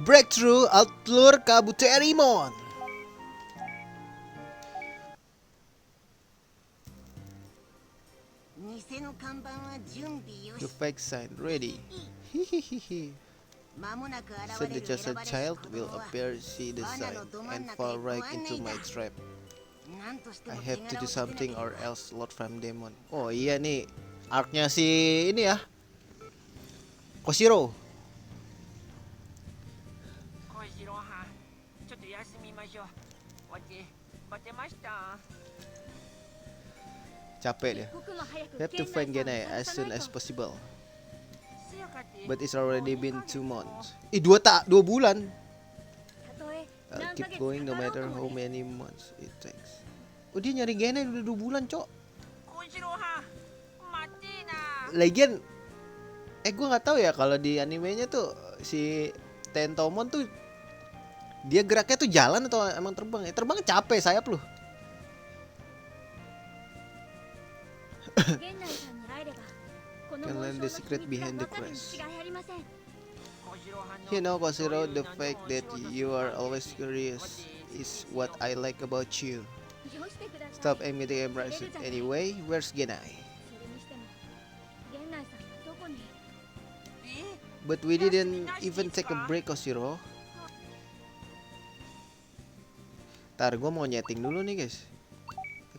Breakthrough Outlure Kabuterimon. The fake sign ready. Hihihihi. Soon the chosen child will appear, see the sign, and fall right into my trap. I have to do something or else Lord Flame Demon. Oh iya nih, arc-nya si ini ya, Koshiro. Capek dia. We have to find Genai as soon as possible. But it's already been 2 months. 2 bulan. I'll keep going no matter how many months it takes. Oh dia nyari Genai udah 2 bulan cok. Lagian gue nggak tahu ya kalau di animenya tuh si Tentomon tuh dia geraknya tuh jalan atau emang terbang? Ya terbang capek sayap loh. Can learn the secret behind the crest. You know, Koshiro, the fact that you are always curious is what I like about you. Stop admitting embrace it. Anyway, where's Genai? But we didn't even take a break, Koshiro. Ntar gue mau nyeting dulu nih guys.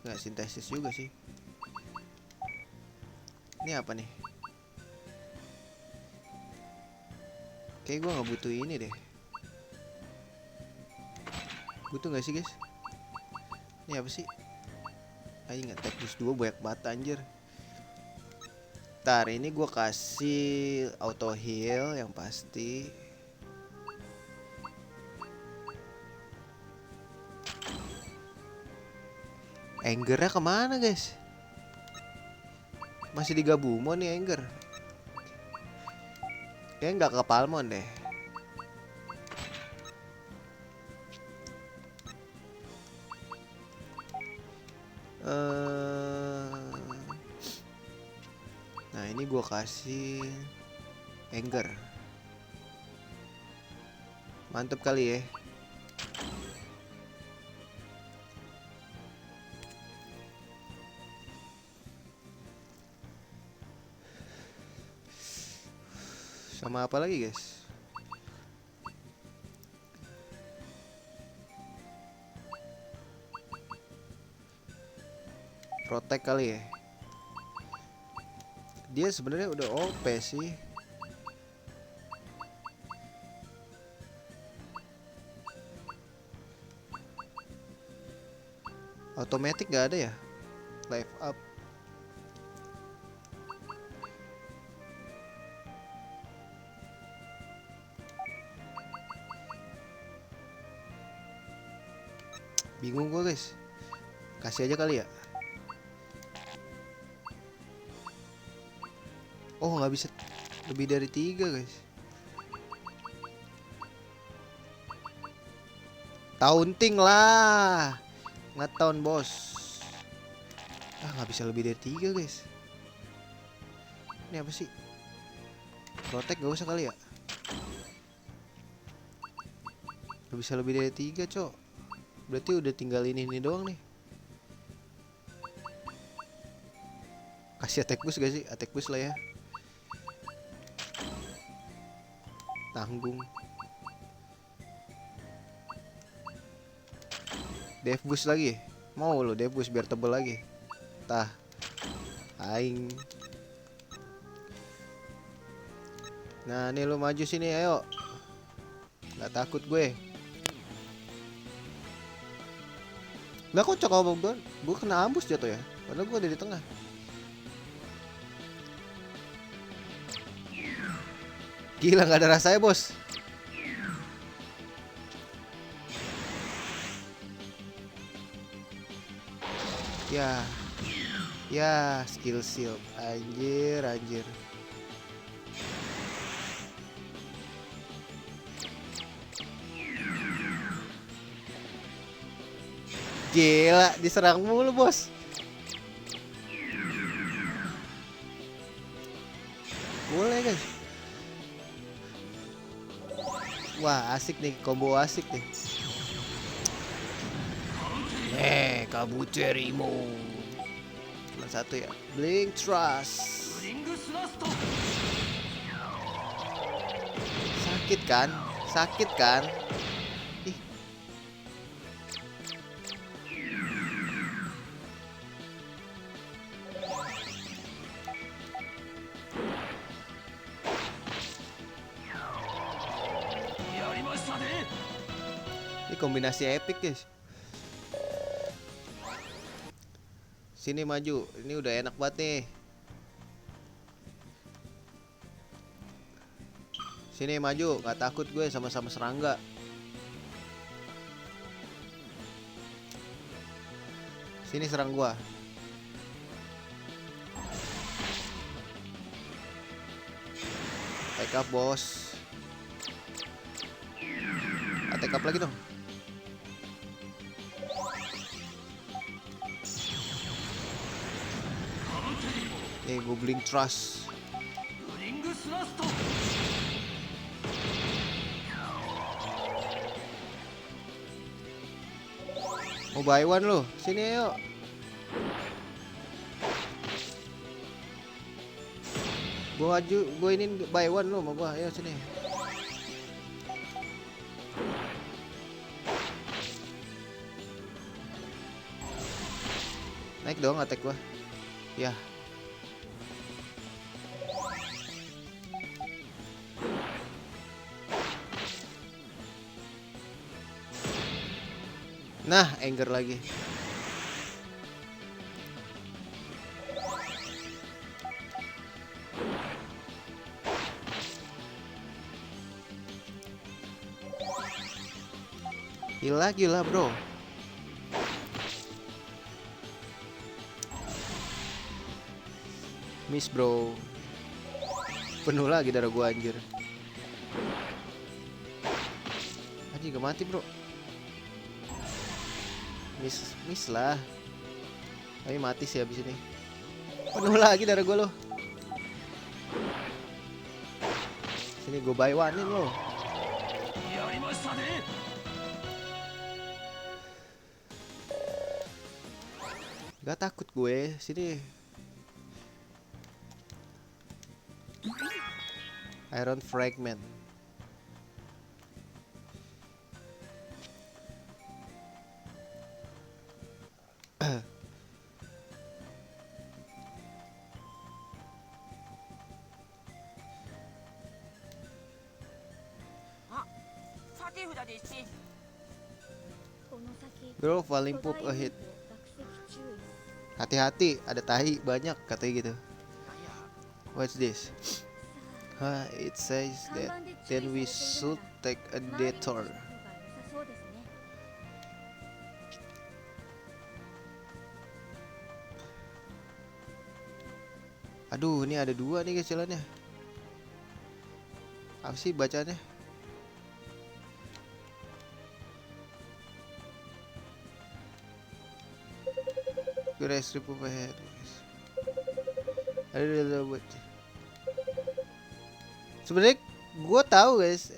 Nggak sintesis juga sih. Ini apa nih? Kayak gue nggak butuh ini deh. Butuh nggak sih guys? Ini apa sih? Ayo nggak teknis 2 banyak banget anjir. Ntar ini gue kasih auto heal yang pasti. Angernya kemana guys? Masih di Gabumon nih Anger. Kayaknya nggak ke Palmon deh. Nah ini gue kasih Anger. Mantep kali ya. Sama apa lagi guys? Protect kali ya. Dia sebenarnya udah OP sih. Automatic gak ada ya? Life up. Bingung gue guys. Kasih aja kali ya. Oh nggak bisa lebih dari 3 guys. Taunting lah. Nge-taunt bos. Nggak bisa lebih dari 3 guys. Ini apa sih? Protect gak usah kali ya. Nggak bisa lebih dari 3 cok. Berarti udah tinggal ini doang nih. Kasih attack boost gak sih? Attack boost lah ya. Tanggung. Dev boost lagi. Mau lo dev boost biar tebel lagi. Tah. Aing. Nah, nih lo maju sini ayo. Gak takut gue. Lah kok cokok gue kena ambus jatuh ya. Padahal gue ada di tengah. Gila gak ada rasanya bos. Ya skill shield. Anjir. Gila diserang mulu bos. Boleh guys. Wah, asik nih, combo asik nih. Kabuterimo. Cuma satu ya. Blink Trust. Sakit kan? Sakit kan? Ih. Ini kombinasi epic, guys. Sini maju. Ini udah enak banget nih. Sini maju, nggak takut gue, sama-sama serangga. Sini serang gua. Attack up, bos. Attack up lagi dong. Nih, gue Blink Trust. Mau buy one lo, sini yuk. Gue ini buy one lo, mau gua, ayo sini. Naik dong attack gua. Ya. Nah, anger lagi. Gila bro. Miss bro. Penuh lagi darah gua anjir. Anjir gak mati bro. Miss lah. Tapi mati sih habis ini. Penuh lagi darah gua loh. Sini gue buy one-in loh. Gak takut gue, sini. Iron Fragment. Bro, falling poop ahead. Hati-hati, ada tahi banyak katanya gitu. What's this? It says that then we should take a detour. Aduh, ini ada dua nih guys jalannya. Apa sih bacanya? Rest remove ahead. Sebenarnya gue tahu guys,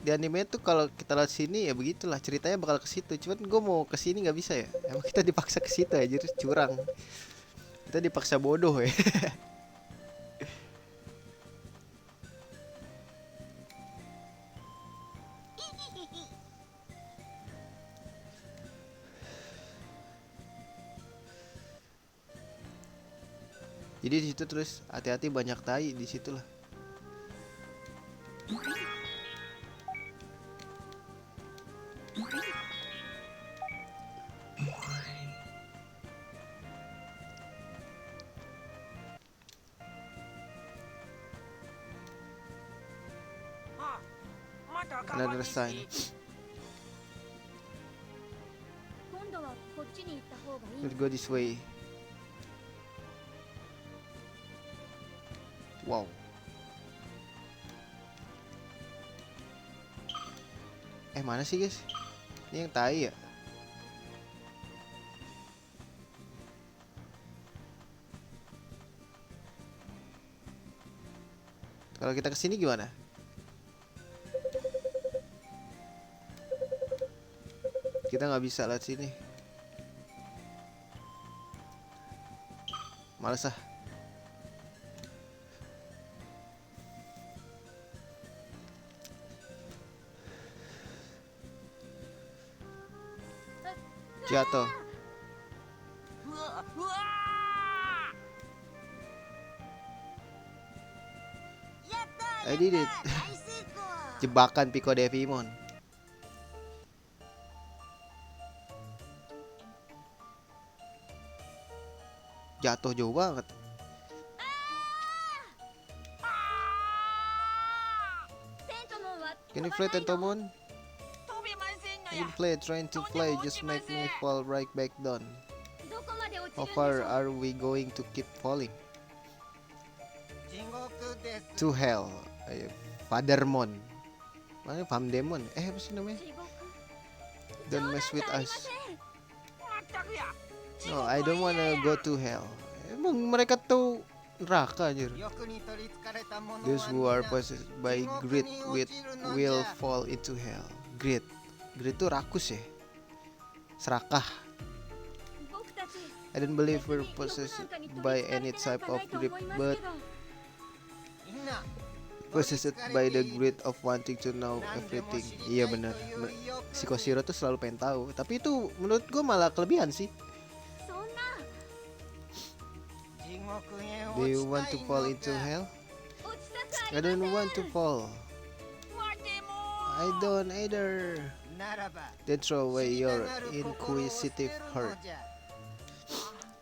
di anime tuh kalau kita lihat sini ya begitulah ceritanya bakal ke situ. Cuman gue mau ke sini nggak bisa ya. Emang kita dipaksa ke situ aja, curang. Kita dipaksa bodoh ya. Jadi di situ terus hati-hati banyak tai di situ lah. Another sign. Let's go this way. Wow. Mana sih guys? Ini yang tai ya? Kalau kita kesini gimana? Kita nggak bisa lewat sini. Males ah. Jatuh. I did it. Jebakan Pico Devimon. Jatuh jauh banget. Can you fly, Tentomon? I can fly, trying to fly just make me fall right back down. How far are we going to keep falling? To hell. Fathermon. Mana Famdemon? Apa sih namanya? Don't mess with us. No, I don't wanna go to hell. Emang mereka tuh neraka anjir. Those who are possessed by greed will fall into hell. Greed. Greed tuh rakus ya. Serakah. I don't believe we're possessed by any type of greed, but possessed by the greed of wanting to know everything. Iya benar. Si Koshiro tuh selalu pengen tahu. Tapi itu menurut gue malah kelebihan sih. Do you want to fall into hell? I don't want to fall. I don't either. Then throw away your inquisitive heart.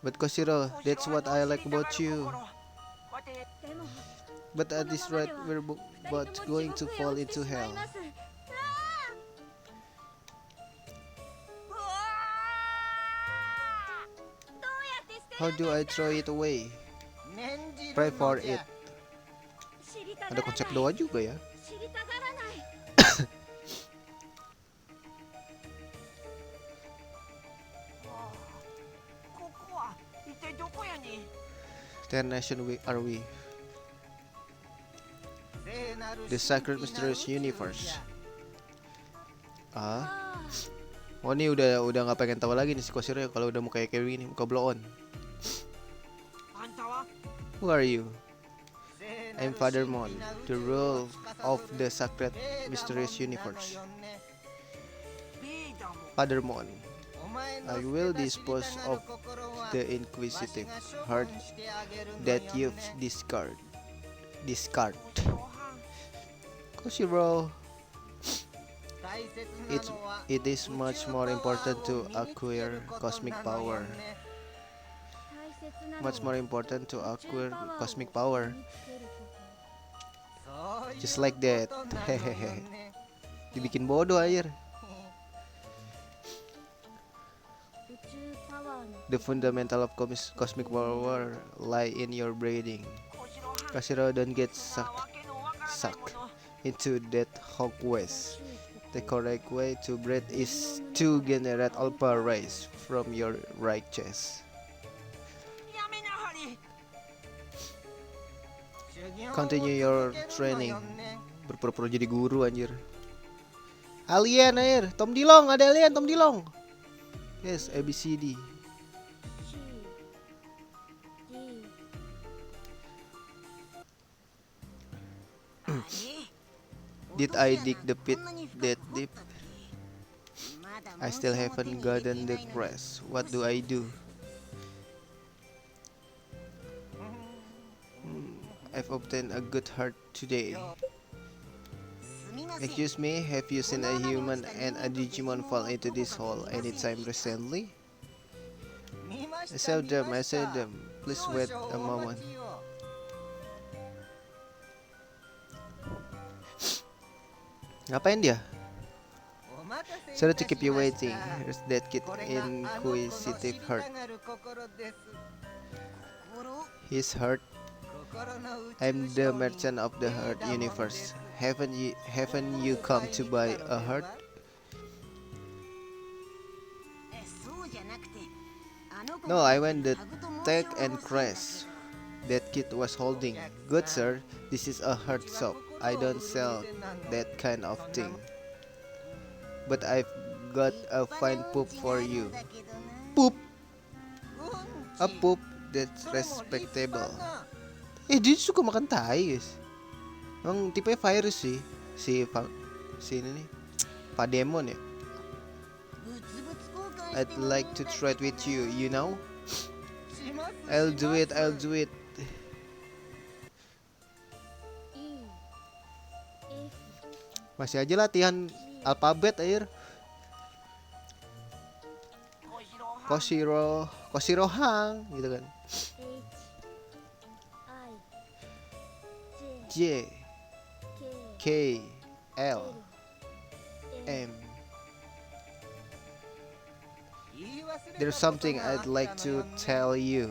But Koshiro, that's what I like about you. But at this rate, we're both going to fall into hell. How do I throw it away? Pray for it. Ada konsep doa juga ya. Their nation are we? The sacred mysterious universe. Oh ini udah nggak pengen tahu lagi nih si Koshiro ya kalau udah mau kayak gini, muka blow on. Who are you? I'm Fathermon, the ruler of the sacred mysterious universe. Fathermon, I will dispose of the inquisitive heart that you've discard. Koshiro, it is much more important to acquire cosmic power. Much more important to acquire cosmic power. Just like that. Hehehe. Dibikin bodoh aja. The fundamental of cosmic power lie in your breathing. Koshiro, don't get sucked into that hogwash. The correct way to breathe is to generate alpha rays from your right chest. Continue your training. Berpura-pura jadi guru anjir. Alien air, Tom Dilong, ada alien Tom Dilong. Yes, ABCD. Did I dig the pit that deep? I still haven't gotten the crest. What do I do? I've obtained a good heart today. Excuse me, have you seen a human and a Digimon fall into this hole anytime recently? I saw them. Please wait a moment. Ngapain dia? Sorry to keep you waiting. Here's that kid inquisitive heart. His heart. I'm the merchant of the heart universe. Haven't you come to buy a heart? No, I went the tag and crest that kid was holding. Good sir, this is a heart shop. I don't sell that kind of thing. But I've got a fine poop for you. Poop? A poop that's respectable. Dia suka makan tai, guys. Emang tipe virus sih. Si ini nih. Pademon ya. I'd like to trade with you, you know? I'll do it. Masih aja latihan alfabet air. Koshirohang gitu kan. J K L M. There's something I'd like to tell you.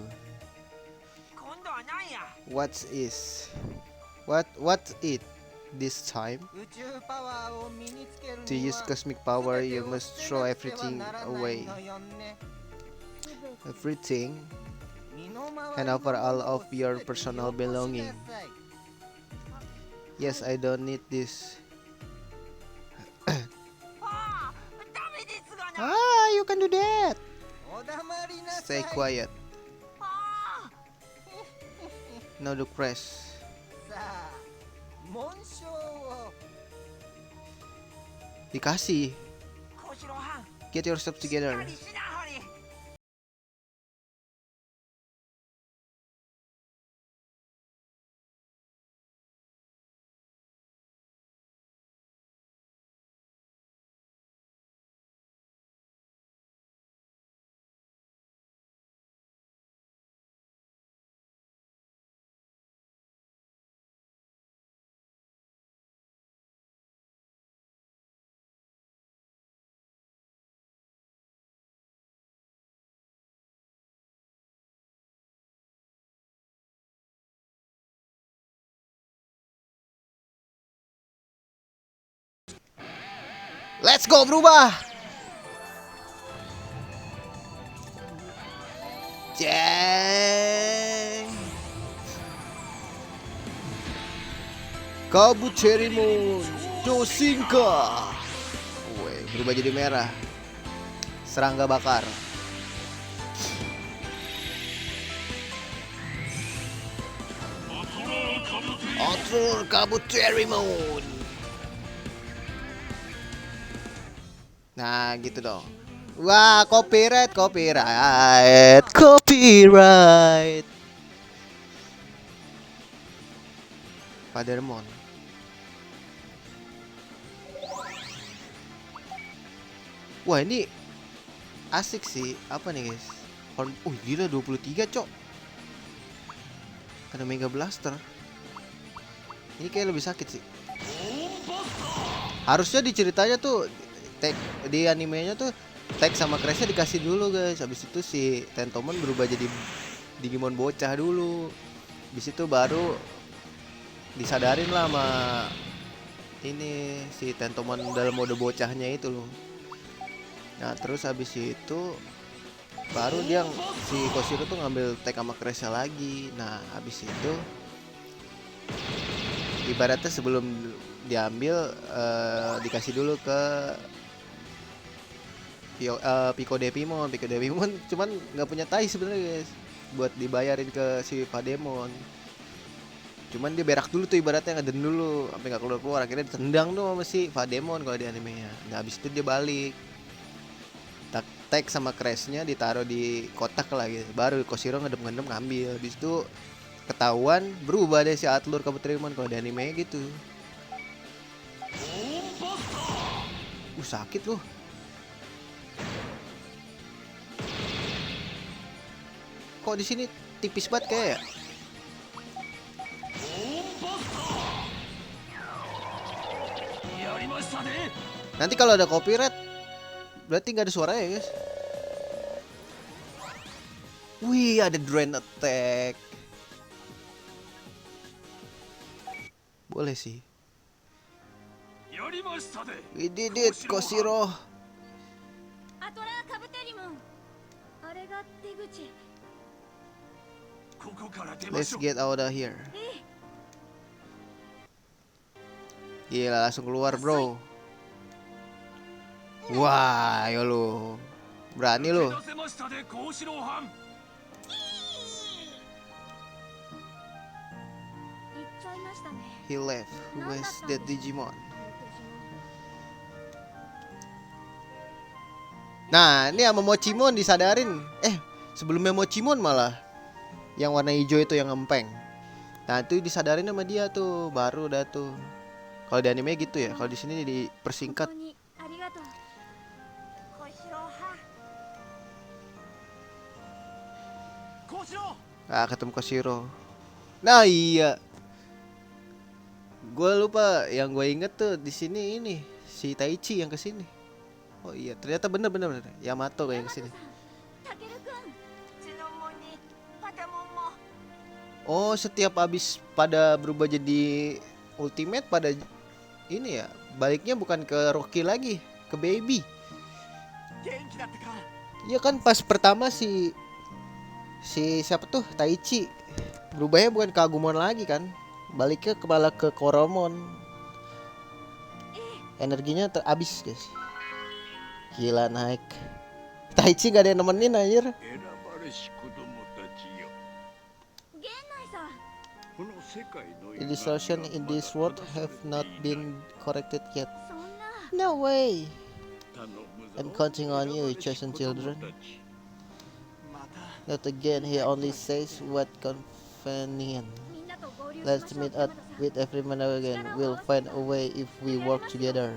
What it this time? To use cosmic power, you must throw everything away. Everything? Hand over all of your personal belongings. Yes, I don't need this. You can do that. Stay quiet. No do press. Dikasih. Get yourself together. Let's go, berubah. Jeng. Kabuterimon Dosinka. Berubah jadi merah. Serangga bakar. Atur Kabuterimon. Nah gitu dong. Wah, copyright. Pademon. Wah, ini asik sih. Apa nih, guys? Gila 23, Cok. Ada Mega Blaster. Ini kayak lebih sakit sih. Harusnya di ceritanya tuh di animenya tuh tag sama Crashnya dikasih dulu, guys. Habis itu si Tentomon berubah jadi Digimon bocah dulu. Habis itu baru disadarin lah sama ini si Tentomon dalam mode bocahnya itu loh. Nah terus habis itu baru dia si Koshiro tuh ngambil tag sama Crashnya lagi. Nah habis itu ibaratnya sebelum diambil dikasih dulu ke Pico Devimon cuman nggak punya tai sebenarnya, guys, buat dibayarin ke si Pademon. Cuman dia berak dulu tuh, ibaratnya ngeden dulu sampai nggak keluar, akhirnya ditendang tuh sama si Pademon kalau di animenya. Nah habis itu dia balik, tag sama Crashnya ditaruh di kotak lah gitu. Baru Koshiro ngedem ngambil. Habis itu ketahuan, berubah deh si Atlur Kabuterimon kalau di animenya gitu. Sakit loh. Kok di sini tipis banget kayak. Nanti kalau ada copyright berarti nggak ada suaranya, guys. Wih, ada drain attack. Boleh sih. We did it, Koshiro. Let's get out of here. Gila, langsung keluar, bro. Wah, yo lu. Berani lu. He left. Who was that Digimon? Nah, ini sama Mochimon disadarin. Sebelumnya Mochimon malah yang warna hijau itu yang ngempeng. Nah, itu disadarin sama dia tuh, baru dah tuh. Kalau di anime gitu ya, kalau di sini dipersingkat. Ketemu Koshiro. Nah, iya. Gue lupa, yang gue inget tuh di sini ini si Taichi yang kesini. Oh iya, ternyata bener Yamato yang kesini. Oh, setiap abis pada berubah jadi Ultimate pada ini ya, baliknya bukan ke Rocky lagi, ke Baby. Iya kan, pas pertama si siapa tuh, Taichi, berubahnya bukan ke Agumon lagi kan, baliknya kepala ke Koromon. Energinya terhabis guys. Gila naik. Taichi gak ada yang nemenin anjir. The distortion in this world have not been corrected yet. No way. I'm counting on you, chosen children. Not again, he only says what convenient. Let's meet up with everyone again. We'll find a way if we work together.